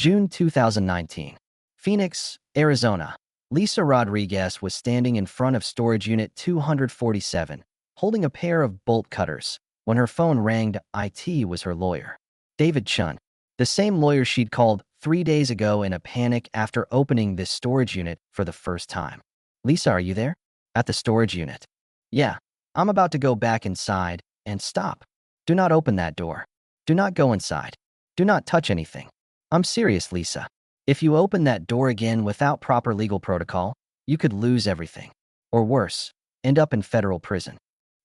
June 2019. Phoenix, Arizona. Lisa Rodriguez was standing in front of storage unit 247, holding a pair of bolt cutters, when her phone rang. It was her lawyer, David Chun, the same lawyer she'd called 3 days ago in a panic after opening this storage unit for the first time. "Lisa, are you there?" "At the storage unit." "Yeah, I'm about to go back inside, and stop. Do not open that door. Do not go inside. Do not touch anything. I'm serious, Lisa. If you open that door again without proper legal protocol, you could lose everything. Or worse, end up in federal prison."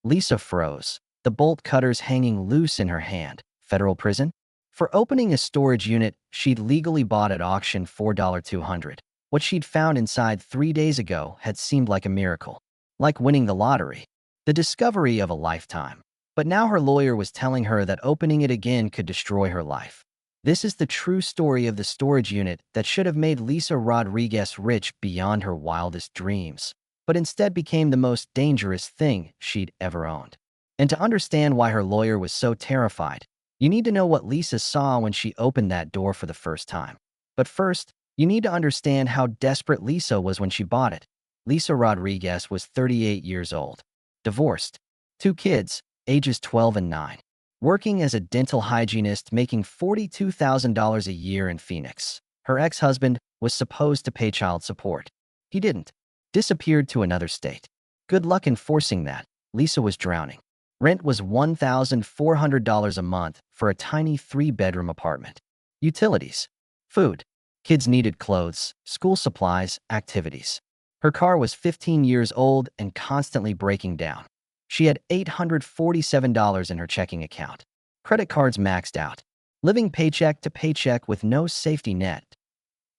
Lisa froze, the bolt cutters hanging loose in her hand. Federal prison? For opening a storage unit she'd legally bought at auction for $200. What she'd found inside 3 days ago had seemed like a miracle. Like winning the lottery. The discovery of a lifetime. But now her lawyer was telling her that opening it again could destroy her life. This is the true story of the storage unit that should have made Lisa Rodriguez rich beyond her wildest dreams, but instead became the most dangerous thing she'd ever owned. And to understand why her lawyer was so terrified, you need to know what Lisa saw when she opened that door for the first time. But first, you need to understand how desperate Lisa was when she bought it. Lisa Rodriguez was 38 years old, divorced, 2 kids, ages 12 and 9. Working as a dental hygienist making $42,000 a year in Phoenix. Her ex-husband was supposed to pay child support. He didn't. Disappeared to another state. Good luck enforcing that. Lisa was drowning. Rent was $1,400 a month for a tiny 3-bedroom apartment. Utilities. Food. Kids needed clothes, school supplies, activities. Her car was 15 years old and constantly breaking down. She had $847 in her checking account. Credit cards maxed out. Living paycheck to paycheck with no safety net.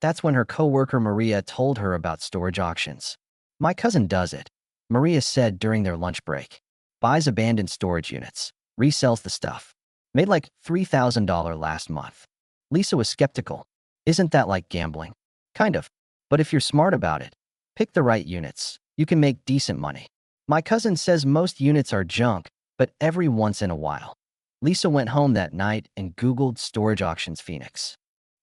That's when her coworker Maria told her about storage auctions. "My cousin does it," Maria said during their lunch break. "Buys abandoned storage units, resells the stuff. Made like $3,000 last month." Lisa was skeptical. "Isn't that like gambling?" "Kind of. But if you're smart about it, pick the right units, you can make decent money." "My cousin says most units are junk, but every once in a while." Lisa went home that night and Googled storage auctions Phoenix.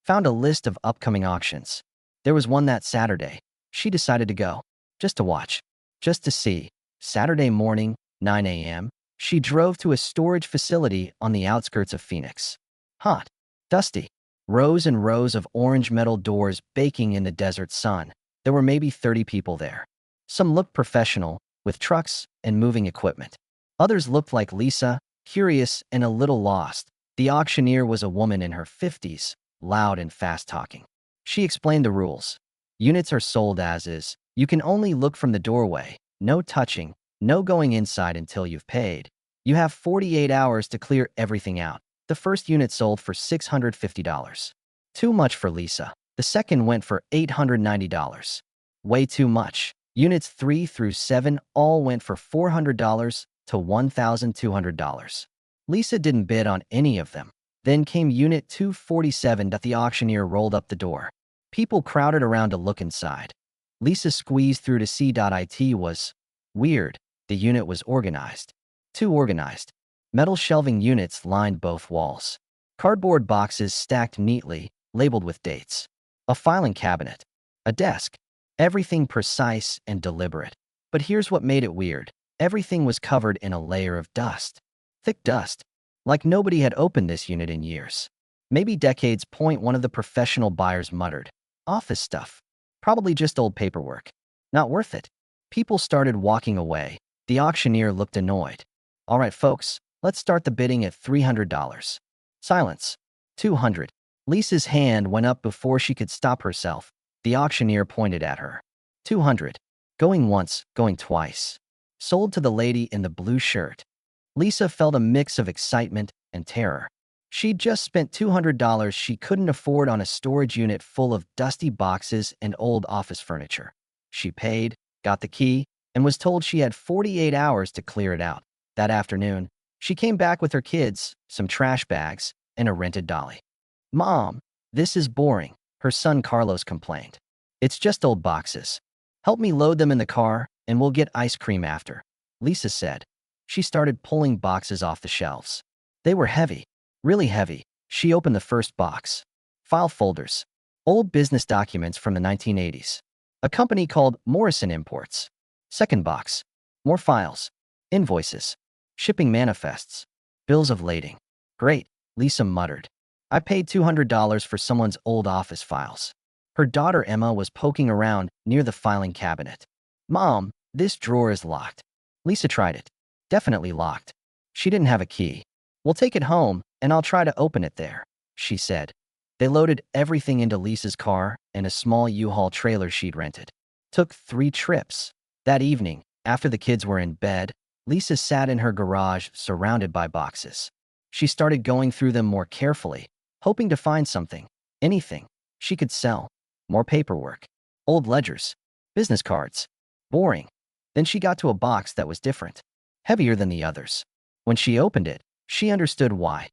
Found a list of upcoming auctions. There was one that Saturday. She decided to go. Just to watch. Just to see. Saturday morning, 9 a.m., she drove to a storage facility on the outskirts of Phoenix. Hot. Dusty. Rows and rows of orange metal doors baking in the desert sun. There were maybe 30 people there. Some looked professional, with trucks and moving equipment. Others looked like Lisa, curious and a little lost. The auctioneer was a woman in her 50s, loud and fast-talking. She explained the rules. Units are sold as is. You can only look from the doorway. No touching, no going inside until you've paid. You have 48 hours to clear everything out. The first unit sold for $650. Too much for Lisa. The second went for $890. Way too much. Units 3 through 7 all went for $400 to $1,200. Lisa didn't bid on any of them. Then came Unit 247 that the auctioneer rolled up the door. People crowded around to look inside. Lisa squeezed through to see. It was weird. The unit was organized. Too organized. Metal shelving units lined both walls. Cardboard boxes stacked neatly, labeled with dates. A filing cabinet. A desk. Everything precise and deliberate. But here's what made it weird. Everything was covered in a layer of dust. Thick dust. Like nobody had opened this unit in years. Maybe decades. One of the professional buyers muttered. "Office stuff. Probably just old paperwork. Not worth it." People started walking away. The auctioneer looked annoyed. "All right, folks, let's start the bidding at $300. Silence. 200. Lisa's hand went up before she could stop herself. The auctioneer pointed at her. 200. Going once, going twice. Sold to the lady in the blue shirt. Lisa felt a mix of excitement and terror. She'd just spent $200 she couldn't afford on a storage unit full of dusty boxes and old office furniture. She paid, got the key, and was told she had 48 hours to clear it out. That afternoon, she came back with her kids, some trash bags, and a rented dolly. "Mom, this is boring," her son Carlos complained. "It's just old boxes. Help me load them in the car, and we'll get ice cream after," Lisa said. She started pulling boxes off the shelves. They were heavy, really heavy. She opened the first box. File folders. Old business documents from the 1980s. A company called Morrison Imports. Second box. More files. Invoices. Shipping manifests. Bills of lading. Great, Lisa muttered. I paid $200 for someone's old office files. Her daughter Emma was poking around near the filing cabinet. Mom, this drawer is locked. Lisa tried it. Definitely locked. She didn't have a key. We'll take it home, and I'll try to open it there, she said. They loaded everything into Lisa's car and a small U-Haul trailer she'd rented. Took 3 trips. That evening, after the kids were in bed, Lisa sat in her garage surrounded by boxes. She started going through them more carefully, hoping to find something, anything, she could sell. More paperwork. Old ledgers. Business cards. Boring. Then she got to a box that was different. Heavier than the others. When she opened it, she understood why.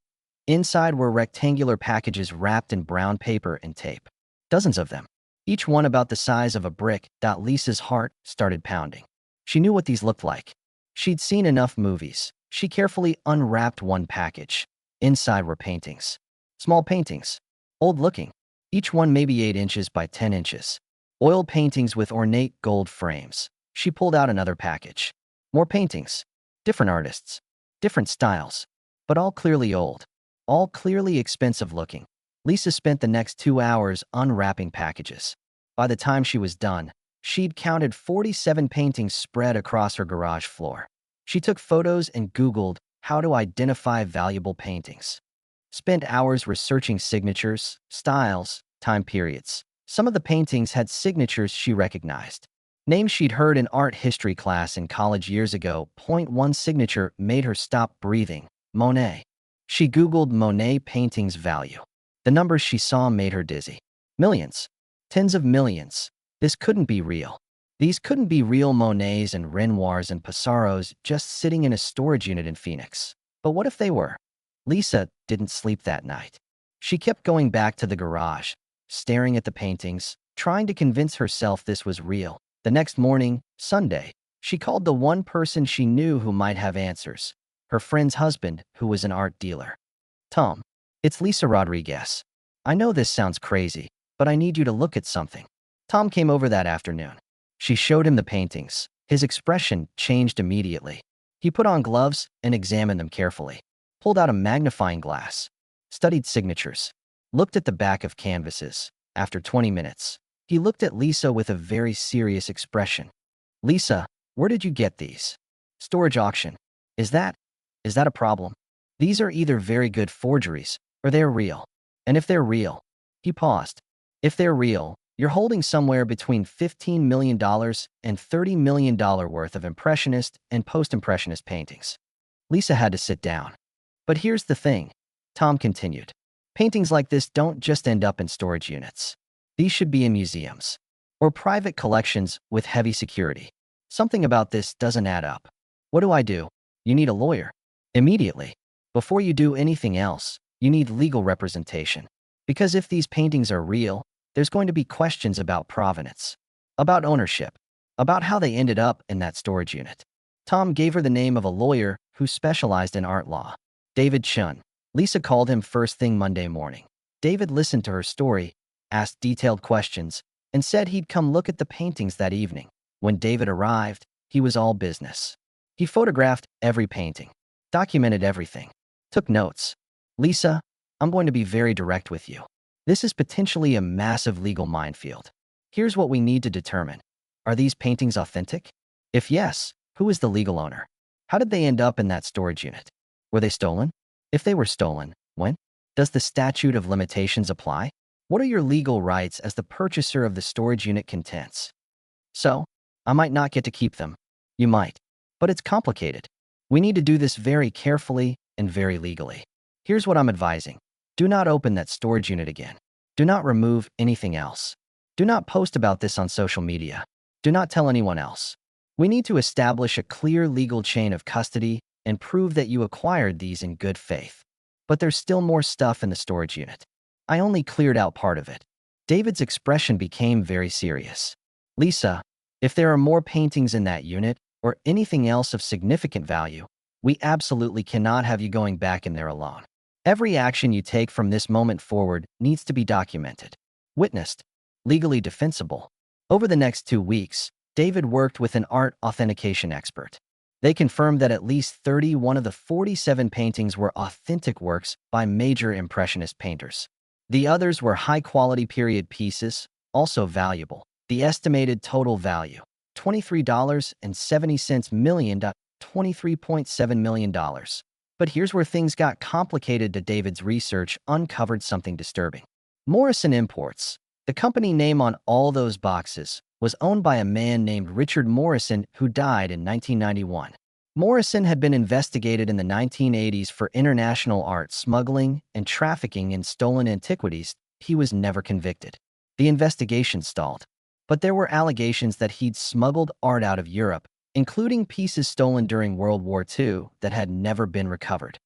Inside were rectangular packages wrapped in brown paper and tape. Dozens of them. Each one about the size of a brick. Lisa's heart started pounding. She knew what these looked like. She'd seen enough movies. She carefully unwrapped one package. Inside were paintings. Small paintings. Old-looking. Each one maybe 8 inches by 10 inches. Oil paintings with ornate gold frames. She pulled out another package. More paintings. Different artists. Different styles. But all clearly old. All clearly expensive-looking. Lisa spent the next 2 hours unwrapping packages. By the time she was done, she'd counted 47 paintings spread across her garage floor. She took photos and Googled how to identify valuable paintings. Spent hours researching signatures, styles, time periods. Some of the paintings had signatures she recognized. Names she'd heard in art history class in college years ago. One signature made her stop breathing. Monet. She Googled Monet paintings value. The numbers she saw made her dizzy. Millions. Tens of millions. This couldn't be real. These couldn't be real Monets and Renoirs and Pissaros just sitting in a storage unit in Phoenix. But what if they were? Lisa didn't sleep that night. She kept going back to the garage, staring at the paintings, trying to convince herself this was real. The next morning, Sunday, she called the one person she knew who might have answers. Her friend's husband, who was an art dealer. Tom, it's Lisa Rodriguez. I know this sounds crazy, but I need you to look at something. Tom came over that afternoon. She showed him the paintings. His expression changed immediately. He put on gloves and examined them carefully. Pulled out a magnifying glass. Studied signatures. Looked at the back of canvases. After 20 minutes, he looked at Lisa with a very serious expression. Lisa, where did you get these? Storage auction. Is that a problem? These are either very good forgeries, or they're real. And if they're real, he paused. If they're real, you're holding somewhere between $15 million and $30 million worth of Impressionist and Post-Impressionist paintings. Lisa had to sit down. But here's the thing, Tom continued. Paintings like this don't just end up in storage units. These should be in museums or private collections with heavy security. Something about this doesn't add up. What do? You need a lawyer. Immediately. Before you do anything else, you need legal representation. Because if these paintings are real, there's going to be questions about provenance, about ownership, about how they ended up in that storage unit. Tom gave her the name of a lawyer who specialized in art law. David Chun. Lisa called him first thing Monday morning. David listened to her story, asked detailed questions, and said he'd come look at the paintings that evening. When David arrived, he was all business. He photographed every painting, documented everything, took notes. Lisa, I'm going to be very direct with you. This is potentially a massive legal minefield. Here's what we need to determine. Are these paintings authentic? If yes, who is the legal owner? How did they end up in that storage unit? Were they stolen? If they were stolen, when? Does the statute of limitations apply? What are your legal rights as the purchaser of the storage unit contents? So, I might not get to keep them. You might. But it's complicated. We need to do this very carefully and very legally. Here's what I'm advising. Do not open that storage unit again. Do not remove anything else. Do not post about this on social media. Do not tell anyone else. We need to establish a clear legal chain of custody and prove that you acquired these in good faith. But there's still more stuff in the storage unit. I only cleared out part of it. David's expression became very serious. Lisa, if there are more paintings in that unit or anything else of significant value, we absolutely cannot have you going back in there alone. Every action you take from this moment forward needs to be documented, witnessed, legally defensible. Over the next 2 weeks, David worked with an art authentication expert. They confirmed that at least 31 of the 47 paintings were authentic works by major Impressionist painters. The others were high-quality period pieces, also valuable. The estimated total value, $23.70 million, $23.7 million. But here's where things got complicated. David's research uncovered something disturbing. Morrison Imports, the company name on all those boxes, was owned by a man named Richard Morrison who died in 1991. Morrison had been investigated in the 1980s for international art smuggling and trafficking in stolen antiquities. He was never convicted. The investigation stalled, but there were allegations that he'd smuggled art out of Europe, including pieces stolen during World War II that had never been recovered.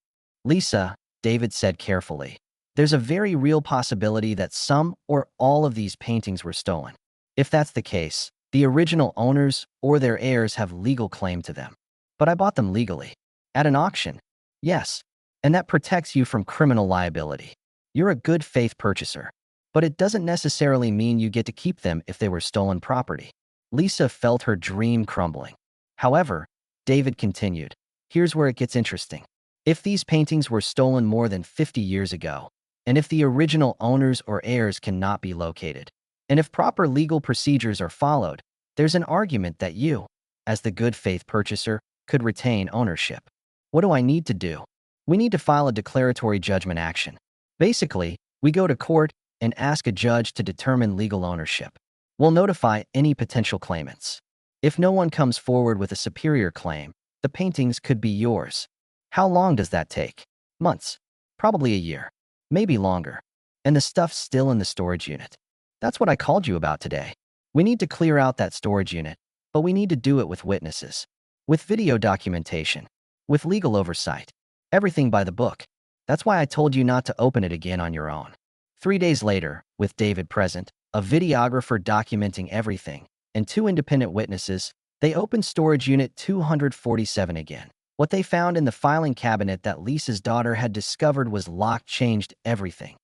Lisa, David said carefully, there's a very real possibility that some or all of these paintings were stolen. If that's the case, the original owners or their heirs have legal claim to them. But I bought them legally. At an auction. Yes. And that protects you from criminal liability. You're a good faith purchaser. But it doesn't necessarily mean you get to keep them if they were stolen property. Lisa felt her dream crumbling. However, David continued, here's where it gets interesting. If these paintings were stolen more than 50 years ago, and if the original owners or heirs cannot be located, and if proper legal procedures are followed, there's an argument that you, as the good faith purchaser, could retain ownership. What do I need to do? We need to file a declaratory judgment action. Basically, we go to court and ask a judge to determine legal ownership. We'll notify any potential claimants. If no one comes forward with a superior claim, the paintings could be yours. How long does that take? Months. Probably a year. Maybe longer. And the stuff's still in the storage unit. That's what I called you about today. We need to clear out that storage unit, but we need to do it with witnesses, with video documentation, with legal oversight. Everything by the book. That's why I told you not to open it again on your own. 3 days later, with David present, a videographer documenting everything, and 2 independent witnesses, they opened storage unit 247 again. What they found in the filing cabinet that Lisa's daughter had discovered was locked, changed everything.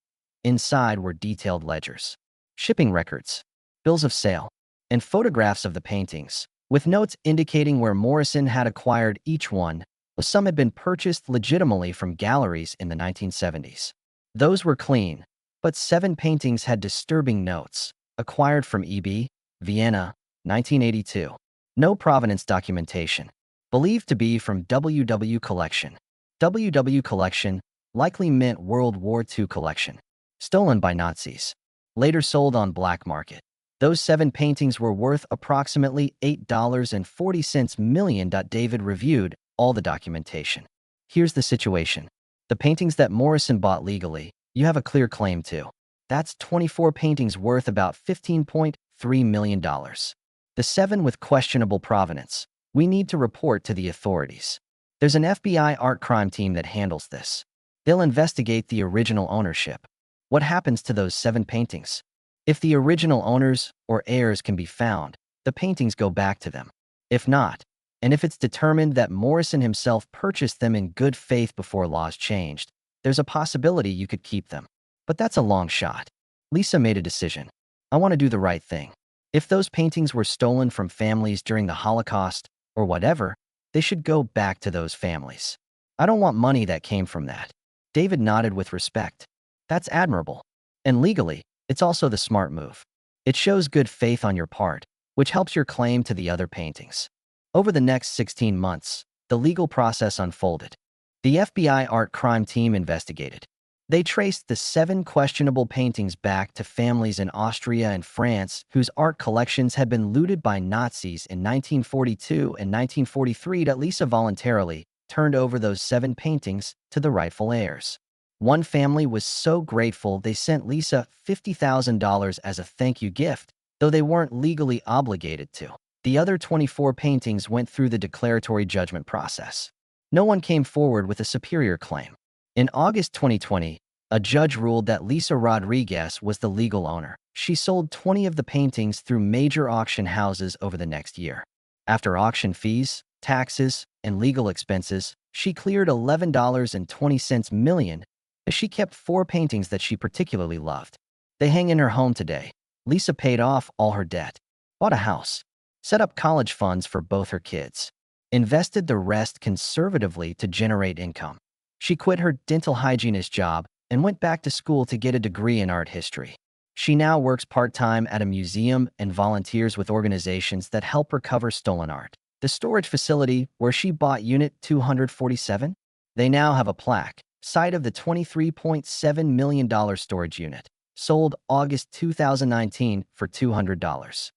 Inside were detailed ledgers, shipping records, bills of sale, and photographs of the paintings, with notes indicating where Morrison had acquired each one. Some had been purchased legitimately from galleries in the 1970s. Those were clean, but 7 paintings had disturbing notes, acquired from EB, Vienna, 1982. No provenance documentation. Believed to be from WW Collection. WW Collection likely meant World War II collection. Stolen by Nazis. Later sold on black market. Those 7 paintings were worth approximately $8.40 million. David reviewed all the documentation. Here's the situation. The paintings that Morrison bought legally, you have a clear claim to. That's 24 paintings worth about $15.3 million. The 7 with questionable provenance, we need to report to the authorities. There's an FBI art crime team that handles this. They'll investigate the original ownership. What happens to those 7 paintings? If the original owners or heirs can be found, the paintings go back to them. If not, and if it's determined that Morrison himself purchased them in good faith before laws changed, there's a possibility you could keep them. But that's a long shot. Lisa made a decision. I want to do the right thing. If those paintings were stolen from families during the Holocaust or whatever, they should go back to those families. I don't want money that came from that. David nodded with respect. That's admirable. And legally, it's also the smart move. It shows good faith on your part, which helps your claim to the other paintings. Over the next 16 months, the legal process unfolded. The FBI art crime team investigated. They traced the 7 questionable paintings back to families in Austria and France whose art collections had been looted by Nazis in 1942 and 1943. Lisa voluntarily turned over those 7 paintings to the rightful heirs. One family was so grateful they sent Lisa $50,000 as a thank you gift, though they weren't legally obligated to. The other 24 paintings went through the declaratory judgment process. No one came forward with a superior claim. In August 2020, a judge ruled that Lisa Rodriguez was the legal owner. She sold 20 of the paintings through major auction houses over the next year. After auction fees, taxes, and legal expenses, she cleared $11.20 million. as she kept 4 paintings that she particularly loved. They hang in her home today. Lisa paid off all her debt, bought a house, set up college funds for both her kids, invested the rest conservatively to generate income. She quit her dental hygienist job and went back to school to get a degree in art history. She now works part-time at a museum and volunteers with organizations that help recover stolen art. The storage facility where she bought Unit 247, they now have a plaque, site of the $23.7 million storage unit, sold August 2019 for $200.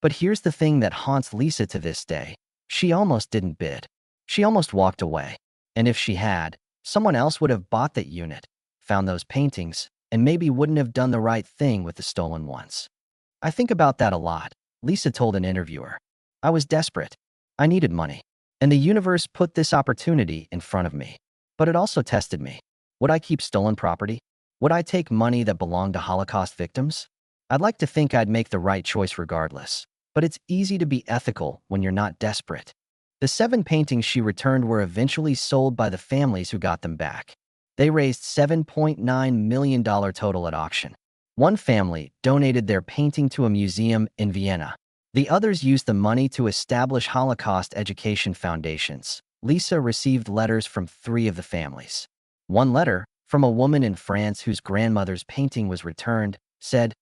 But here's the thing that haunts Lisa to this day. She almost didn't bid. She almost walked away. And if she had, someone else would have bought that unit, found those paintings, and maybe wouldn't have done the right thing with the stolen ones. I think about that a lot, Lisa told an interviewer. I was desperate. I needed money. And the universe put this opportunity in front of me. But it also tested me. Would I keep stolen property? Would I take money that belonged to Holocaust victims? I'd like to think I'd make the right choice regardless. But it's easy to be ethical when you're not desperate. The 7 paintings she returned were eventually sold by the families who got them back. They raised $7.9 million total at auction. One family donated their painting to a museum in Vienna. The others used the money to establish Holocaust education foundations. Lisa received letters from 3 of the families. One letter, from a woman in France whose grandmother's painting was returned, said,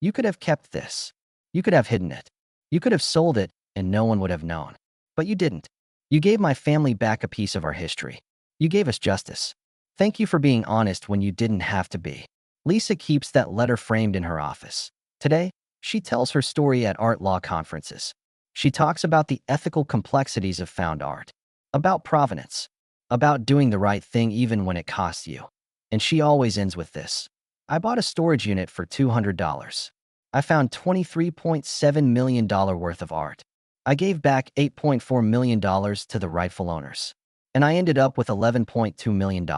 "You could have kept this. You could have hidden it. You could have sold it and no one would have known. But you didn't. You gave my family back a piece of our history. You gave us justice. Thank you for being honest when you didn't have to be." Lisa keeps that letter framed in her office. Today, she tells her story at art law conferences. She talks about the ethical complexities of found art, about provenance, about doing the right thing even when it costs you. And she always ends with this. I bought a storage unit for $200. I found $23.7 million worth of art. I gave back $8.4 million to the rightful owners. And I ended up with $11.2 million.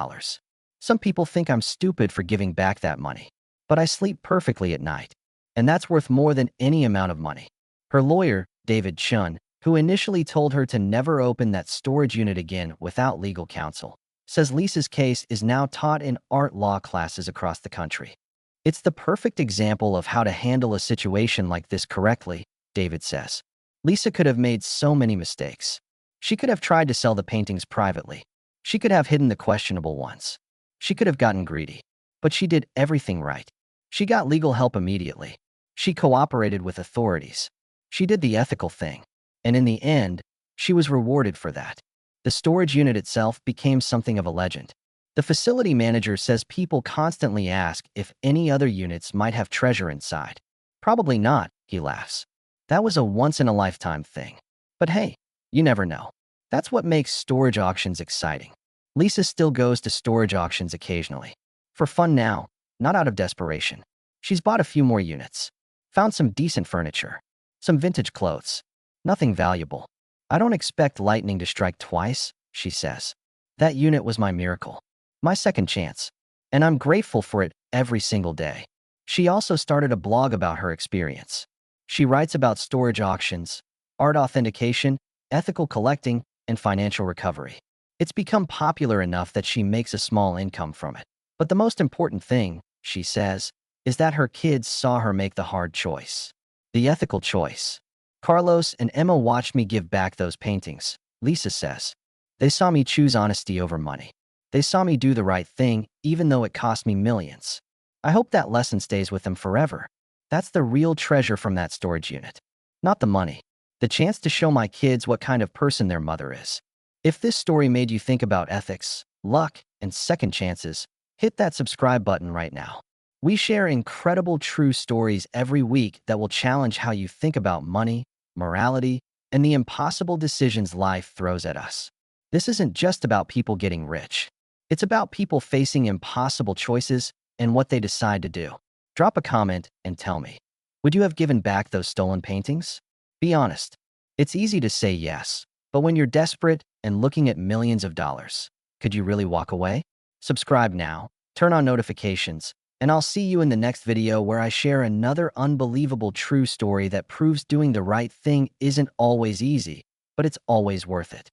Some people think I'm stupid for giving back that money. But I sleep perfectly at night. And that's worth more than any amount of money. Her lawyer, David Chun, who initially told her to never open that storage unit again without legal counsel, says Lisa's case is now taught in art law classes across the country. It's the perfect example of how to handle a situation like this correctly, David says. Lisa could have made so many mistakes. She could have tried to sell the paintings privately. She could have hidden the questionable ones. She could have gotten greedy. But she did everything right. She got legal help immediately. She cooperated with authorities. She did the ethical thing. And in the end, she was rewarded for that. The storage unit itself became something of a legend. The facility manager says people constantly ask if any other units might have treasure inside. Probably not, he laughs. That was a once-in-a-lifetime thing. But hey, you never know. That's what makes storage auctions exciting. Lisa still goes to storage auctions occasionally. For fun now, not out of desperation. She's bought a few more units. Found some decent furniture. Some vintage clothes. Nothing valuable. I don't expect lightning to strike twice, she says. That unit was my miracle. My second chance. And I'm grateful for it every single day. She also started a blog about her experience. She writes about storage auctions, art authentication, ethical collecting, and financial recovery. It's become popular enough that she makes a small income from it. But the most important thing, she says, is that her kids saw her make the hard choice. The ethical choice. Carlos and Emma watched me give back those paintings, Lisa says. They saw me choose honesty over money. They saw me do the right thing, even though it cost me millions. I hope that lesson stays with them forever. That's the real treasure from that storage unit. Not the money. The chance to show my kids what kind of person their mother is. If this story made you think about ethics, luck, and second chances, hit that subscribe button right now. We share incredible true stories every week that will challenge how you think about money, morality, and the impossible decisions life throws at us. This isn't just about people getting rich. It's about people facing impossible choices and what they decide to do. Drop a comment and tell me, would you have given back those stolen paintings? Be honest. It's easy to say yes, but when you're desperate and looking at millions of dollars, could you really walk away? Subscribe now, turn on notifications, and I'll see you in the next video where I share another unbelievable true story that proves doing the right thing isn't always easy, but it's always worth it.